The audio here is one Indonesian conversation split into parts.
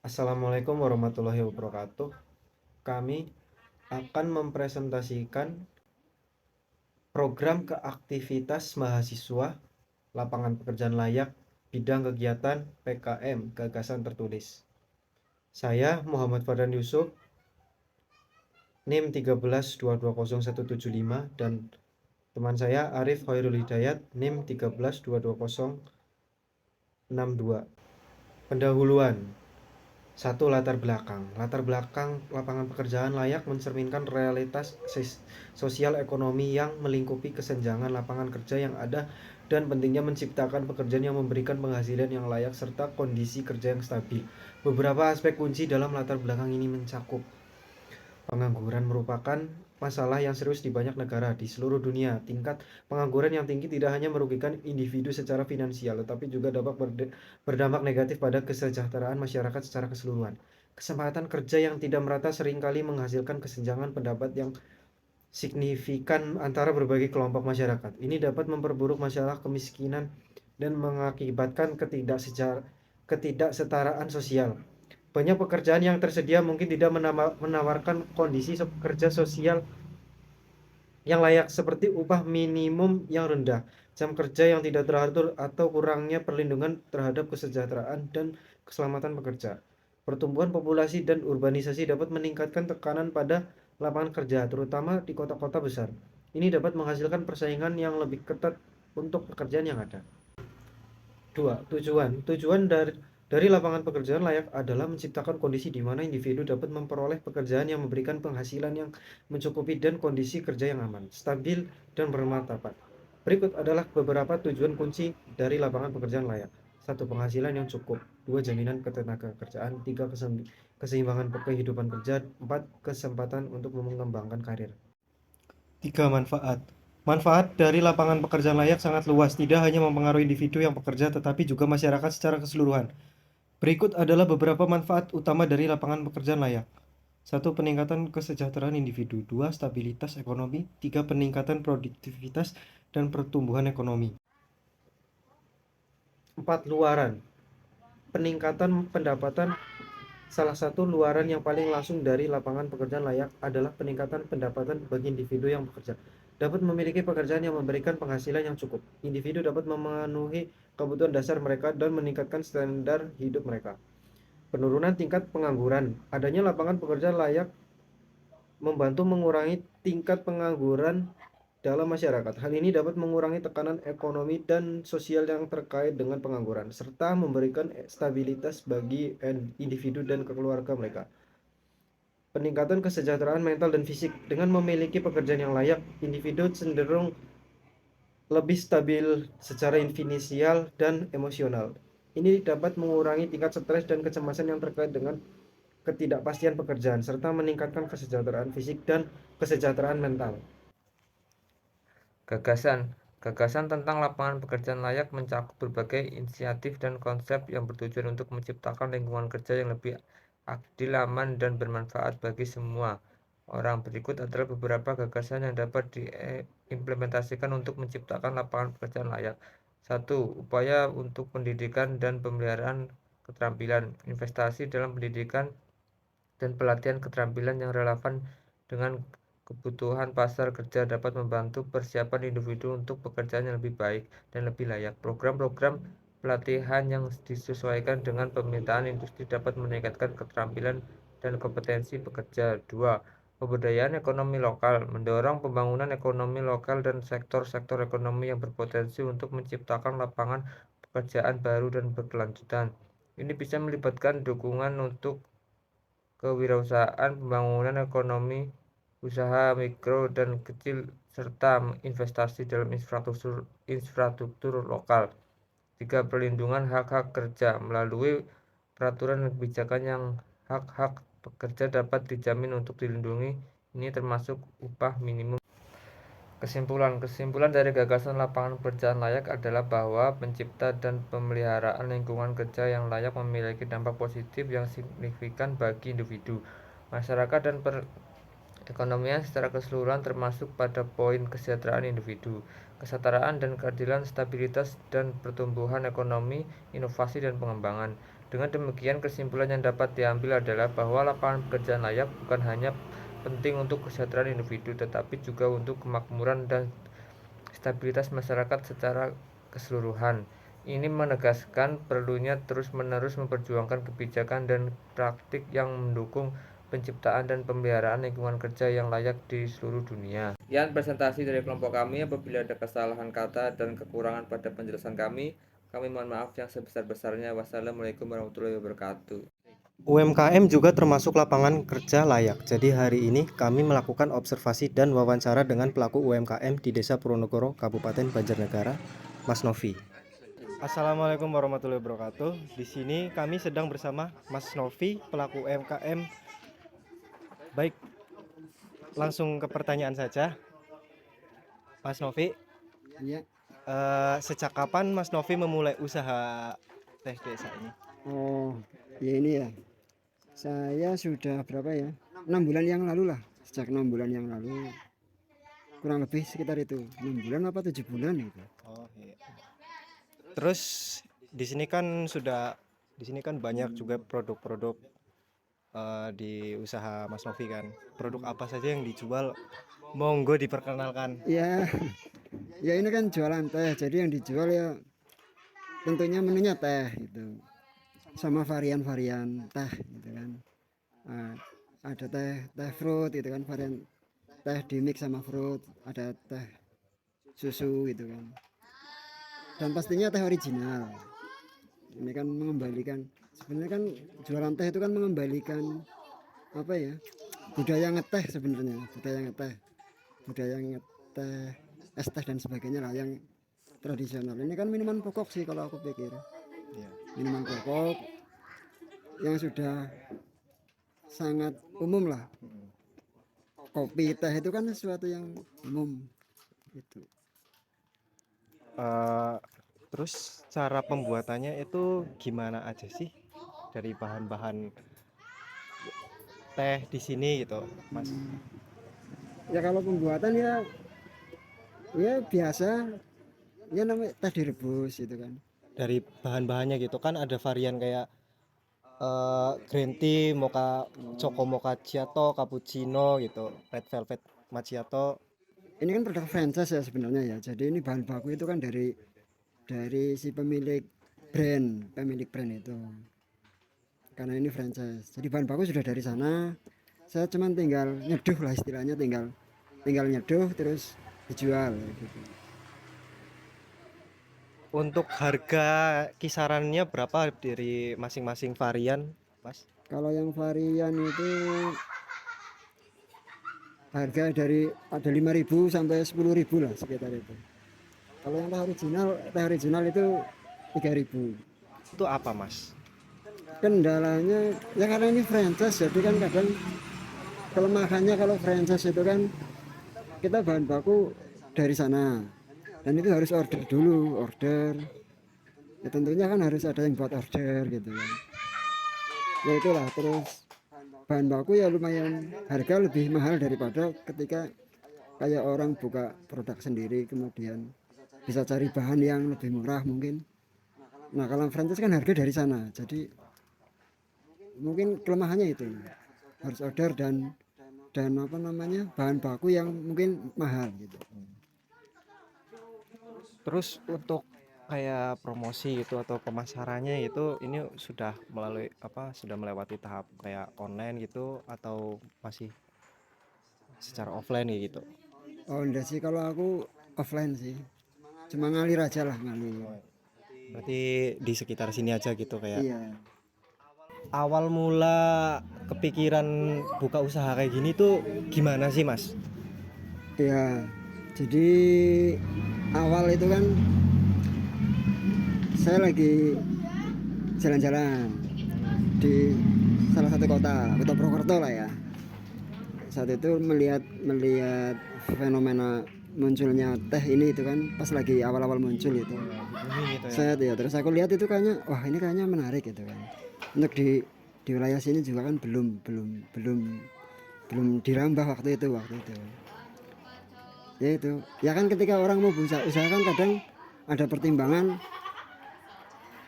Assalamualaikum warahmatullahi wabarakatuh. Kami akan mempresentasikan program keaktivitas mahasiswa lapangan pekerjaan layak bidang kegiatan PKM gagasan tertulis. Saya Muhammad Fardan Yusuf, NIM 13220175, dan teman saya Arif Khairul Hidayat, NIM 132262. Pendahuluan. Satu, latar belakang. Latar belakang lapangan pekerjaan layak mencerminkan realitas sosial ekonomi yang melingkupi kesenjangan lapangan kerja yang ada dan pentingnya menciptakan pekerjaan yang memberikan penghasilan yang layak serta kondisi kerja yang stabil. Beberapa aspek kunci dalam latar belakang ini mencakup: pengangguran merupakan masalah yang serius di banyak negara di seluruh dunia. Tingkat pengangguran yang tinggi tidak hanya merugikan individu secara finansial, tetapi juga dapat berdampak negatif pada kesejahteraan masyarakat secara keseluruhan. Kesempatan kerja yang tidak merata seringkali menghasilkan kesenjangan pendapat yang signifikan antara berbagai kelompok masyarakat. Ini dapat memperburuk masalah kemiskinan dan mengakibatkan ketidaksetaraan sosial. Banyak pekerjaan yang tersedia mungkin tidak menawarkan kondisi kerja sosial yang layak, seperti upah minimum yang rendah, jam kerja yang tidak teratur, atau kurangnya perlindungan terhadap kesejahteraan dan keselamatan pekerja. Pertumbuhan populasi dan urbanisasi dapat meningkatkan tekanan pada lapangan kerja, terutama di kota-kota besar. Ini dapat menghasilkan persaingan yang lebih ketat untuk pekerjaan yang ada. 2. Tujuan dari lapangan pekerjaan layak adalah menciptakan kondisi di mana individu dapat memperoleh pekerjaan yang memberikan penghasilan yang mencukupi dan kondisi kerja yang aman, stabil, dan bermartabat. Berikut adalah beberapa tujuan kunci dari lapangan pekerjaan layak. 1. Penghasilan yang cukup. 2. Jaminan ketenagakerjaan. 3. Keseimbangan kehidupan kerja. 4. Kesempatan untuk mengembangkan karir. 3. Manfaat. Manfaat dari lapangan pekerjaan layak sangat luas, tidak hanya mempengaruhi individu yang bekerja, tetapi juga masyarakat secara keseluruhan. Berikut adalah beberapa manfaat utama dari lapangan pekerjaan layak. 1. Peningkatan kesejahteraan individu. 2. Stabilitas ekonomi. 3. Peningkatan produktivitas dan pertumbuhan ekonomi. 4. Luaran. Peningkatan pendapatan. Salah satu luaran yang paling langsung dari lapangan pekerjaan layak adalah peningkatan pendapatan bagi individu yang bekerja. Dapat memiliki pekerjaan yang memberikan penghasilan yang cukup. Individu dapat memenuhi kebutuhan dasar mereka dan meningkatkan standar hidup mereka. Penurunan tingkat pengangguran. Adanya lapangan pekerjaan layak membantu mengurangi tingkat pengangguran dalam masyarakat. Hal ini dapat mengurangi tekanan ekonomi dan sosial yang terkait dengan pengangguran, serta memberikan stabilitas bagi individu dan keluarga mereka. Peningkatan kesejahteraan mental dan fisik. Dengan memiliki pekerjaan yang layak, individu cenderung lebih stabil secara finansial dan emosional. Ini dapat mengurangi tingkat stres dan kecemasan yang terkait dengan ketidakpastian pekerjaan, serta meningkatkan kesejahteraan fisik dan kesejahteraan mental. Gagasan. Gagasan tentang lapangan pekerjaan layak mencakup berbagai inisiatif dan konsep yang bertujuan untuk menciptakan lingkungan kerja yang lebih adil, aman, dan bermanfaat bagi semua orang. Berikut adalah beberapa gagasan yang dapat diimplementasikan untuk menciptakan lapangan pekerjaan layak. 1. Upaya untuk pendidikan dan pemeliharaan keterampilan. Investasi dalam pendidikan dan pelatihan keterampilan yang relevan dengan kebutuhan pasar kerja dapat membantu persiapan individu untuk pekerjaan yang lebih baik dan lebih layak. Program-program pelatihan yang disesuaikan dengan permintaan industri dapat meningkatkan keterampilan dan kompetensi pekerja. 2. Pemberdayaan ekonomi lokal mendorong pembangunan ekonomi lokal dan sektor-sektor ekonomi yang berpotensi untuk menciptakan lapangan pekerjaan baru dan berkelanjutan. Ini bisa melibatkan dukungan untuk kewirausahaan, pembangunan ekonomi usaha mikro dan kecil, serta investasi dalam infrastruktur lokal. 3. Perlindungan hak-hak kerja melalui peraturan dan kebijakan yang hak-hak pekerja dapat dijamin untuk dilindungi. Ini termasuk upah minimum. Kesimpulan dari gagasan lapangan pekerjaan layak adalah bahwa pencipta dan pemeliharaan lingkungan kerja yang layak memiliki dampak positif yang signifikan bagi individu, masyarakat, dan perekonomian secara keseluruhan, termasuk pada poin kesejahteraan individu, kesetaraan dan keadilan, stabilitas dan pertumbuhan ekonomi, inovasi dan pengembangan. Dengan demikian, kesimpulan yang dapat diambil adalah bahwa lapangan pekerjaan layak bukan hanya penting untuk kesejahteraan individu, tetapi juga untuk kemakmuran dan stabilitas masyarakat secara keseluruhan. Ini menegaskan perlunya terus-menerus memperjuangkan kebijakan dan praktik yang mendukung penciptaan dan pemeliharaan lingkungan kerja yang layak di seluruh dunia. Sekian presentasi dari kelompok kami. Apabila ada kesalahan kata dan kekurangan pada penjelasan kami mohon maaf yang sebesar-besarnya. Wassalamualaikum warahmatullahi wabarakatuh. UMKM juga termasuk lapangan kerja layak. Jadi hari ini kami melakukan observasi dan wawancara dengan pelaku UMKM di Desa Purwonegoro, Kabupaten Banjarnegara, Mas Novi. Assalamualaikum warahmatullahi wabarakatuh. Di sini kami sedang bersama Mas Novi, pelaku UMKM. Baik, langsung ke pertanyaan saja. Mas Novi, Iya. sejak kapan Mas Novi memulai usaha teh desa ini? Oh, ya ini ya. Saya sudah berapa ya? 6 bulan yang lalu lah. Sejak 6 bulan yang lalu. Kurang lebih sekitar itu. 6 bulan apa 7 bulan itu. Oh, iya. Terus di sini kan banyak juga produk-produk di usaha Mas Novi kan. Produk apa saja yang dijual? Monggo diperkenalkan. Ya, ya ini kan jualan teh. Jadi yang dijual ya tentunya menunya teh gitu. Sama varian-varian teh gitu kan. Ada teh fruit gitu kan, varian teh di mix sama fruit, ada teh susu gitu kan. Dan pastinya teh original. Ini kan mengembalikan, sebenarnya kan jualan teh itu kan mengembalikan apa ya, budaya ngeteh sebenarnya, budaya ngeteh, es teh dan sebagainya lah yang tradisional. Ini kan minuman pokok sih kalau aku pikir. Iya. Minuman pokok yang sudah sangat umum lah. Kopi teh itu kan sesuatu yang umum gitu. Terus cara pembuatannya itu gimana aja sih dari bahan-bahan teh di sini gitu, Mas? Ya kalau pembuatan ya biasa, ya namanya teh direbus gitu kan. Dari bahan-bahannya gitu kan ada varian kayak green tea, mocha, choco macchiato, cappuccino gitu, red velvet macchiato. Ini kan produk franchise ya sebenarnya ya. Jadi ini bahan baku itu kan dari si pemilik brand itu. Karena ini franchise. Jadi bahan baku sudah dari sana. Saya cuman tinggal nyeduh lah istilahnya, tinggal nyeduh terus dijual gitu. Untuk harga kisarannya berapa dari masing-masing varian, Mas? Kalau yang varian itu harga dari ada 5.000 sampai 10.000 lah sekitar itu. Kalau yang teh original itu 3.000. Itu apa, Mas? Kendalanya ya karena ini franchise, jadi kan kadang kelemahannya kalau franchise itu kan kita bahan baku dari sana dan itu harus order ya, tentunya kan harus ada yang buat order gitu kan. Ya itulah, terus bahan baku ya lumayan harga lebih mahal daripada ketika kayak orang buka produk sendiri kemudian bisa cari bahan yang lebih murah mungkin. Nah kalau franchise kan harga dari sana, jadi mungkin kelemahannya itu harus order dan apa namanya bahan baku yang mungkin mahal gitu. Terus untuk kayak promosi itu atau pemasarannya itu ini sudah melewati tahap kayak online gitu atau masih secara offline gitu? Oh enggak sih, kalau aku offline sih, cuma ngalir aja lah, ngalir. Berarti di sekitar sini aja gitu kayak. Iya Awal mula kepikiran buka usaha kayak gini tuh gimana sih, Mas? ya, jadi awal itu kan saya lagi jalan-jalan di salah satu kota Purwokerto lah ya. Saat itu melihat fenomena munculnya teh ini itu kan pas lagi awal-awal muncul itu. Gitu ya. Saya ya terus aku lihat itu kayaknya wah ini kayaknya menarik gitu kan. Untuk di wilayah sini juga kan belum dirambah waktu itu. Ya itu. Ya kan ketika orang mau usaha kan kadang ada pertimbangan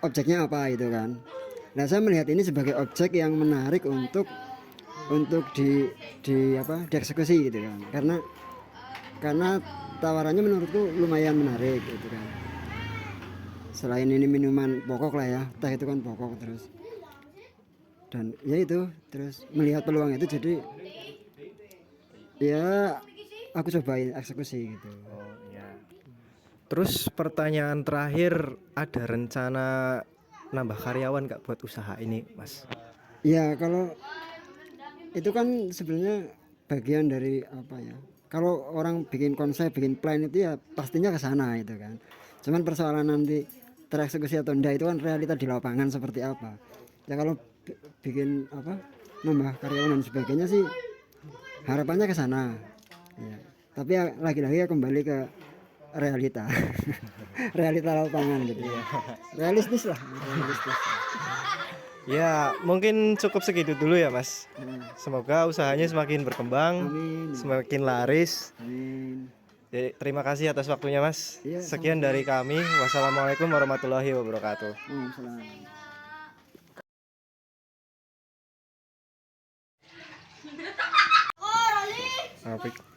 objeknya apa itu kan. Nah, saya melihat ini sebagai objek yang menarik untuk dieksekusi gitu kan. Karena tawarannya menurutku lumayan menarik gitu kan. Selain ini minuman pokok lah ya, teh itu kan pokok terus. Dan ya itu, terus melihat peluang itu jadi ya aku cobain eksekusi gitu. Oh iya. Terus pertanyaan terakhir, ada rencana nambah karyawan nggak buat usaha ini, Mas? Ya kalau itu kan sebenarnya bagian dari apa ya, kalau orang bikin konsep, bikin plan itu ya pastinya ke sana itu kan. Cuman persoalan nanti tereksekusi atau enggak itu kan realita di lapangan seperti apa. Ya kalau bikin apa, nambah karyawan dan sebagainya sih harapannya ke sana ya. Tapi ya, lagi-lagi ya kembali ke realita. Realita lapangan gitu ya. Realistis lah, realistis. Ya, mungkin cukup segitu dulu ya, Mas. Semoga usahanya semakin berkembang, Amin. semakin laris. Amin. Jadi, terima kasih atas waktunya, Mas. Iya, Sekian dari kami. Wassalamualaikum warahmatullahi wabarakatuh. Salam. Apik.